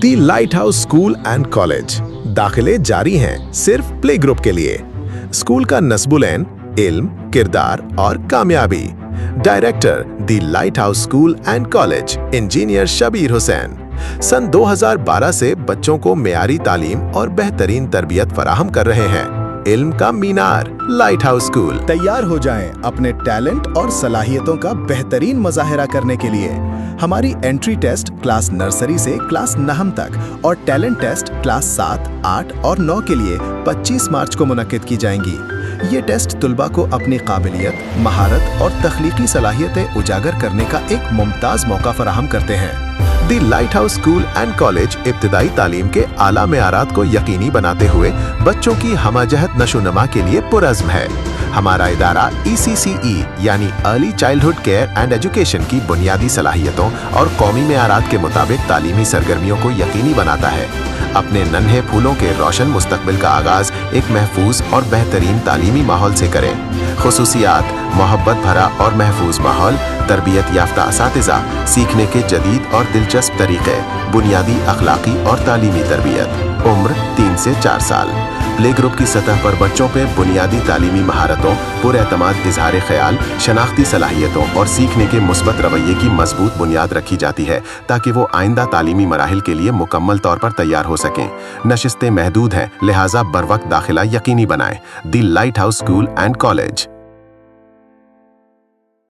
The light house school and college. दाखिले जारी हैं सिर्फ प्ले ग्रुप के लिए। स्कूल का नस्बुलैन, इल्म, किरदार और कामयाबी। Director the light house school and college engineer Shabir Hussain. सन 2012 से बच्चों को मेयारी तालीम और बेहतरीन तरबियत फराहम कर रहे हैं। इल्म का मीनार लाइट हाउस स्कूल। तैयार हो जाएं अपने टैलेंट और सलाहियतों का बेहतरीन मुजाहिरा करने के लिए। हमारी एंट्री टेस्ट क्लास नर्सरी से क्लास नहम तक और टैलेंट टेस्ट क्लास 7, 8 और 9 के लिए 25 मार्च को मुनक्किद की जाएंगी। ये टेस्ट तुलबा को अपनी काबिलियत, महारत और तख्लीकी सलाहियतें उजागर करने का एक मुमताज़ मौका फराहम करते हैं। The light house school and college इब्तिदाई तालीम के आला मेआरात को यकीनी बनाते हुए बच्चों की हमजहत नशोनमा के लिए पुरज़्म है। हमारा इदारा ECCE यानी early childhood care and education की बुनियादी सलाहियतों और कौमी मेआरात के मुताबिक तालीमी सरगर्मियों को यकीनी बनाता है। अपने नन्हे फूलों के रोशन मुस्तकबिल का आगाज एक महफूज और बेहतरीन तालीमी माहौल से करें। खुसूसियात, मोहब्बत भरा और महफूज माहौल, तरबियत याफ्ता असातिज़ा, सीखने के जदीद और दिलचस्प तरीक़े, बुनियादी अखलाकी और तालीमी तरबियत। उम्र 3 से 4 साल। प्ले ग्रुप की सतह पर बच्चों पे बुनियादी तालीमी महारतों, पुरएतमाद इजहार ख्याल, शनाख्ती सलाहियतों और सीखने के मुस्बत रवैये की मजबूत बुनियाद रखी जाती है ताकि वो आइंदा तालीमी मराहिल के लिए मुकम्मल तौर पर तैयार हो सकें। नशिस्तें महदूद हैं, लिहाजा बर वक्त दाखिला यकीनी बनाएं। The light house school and college.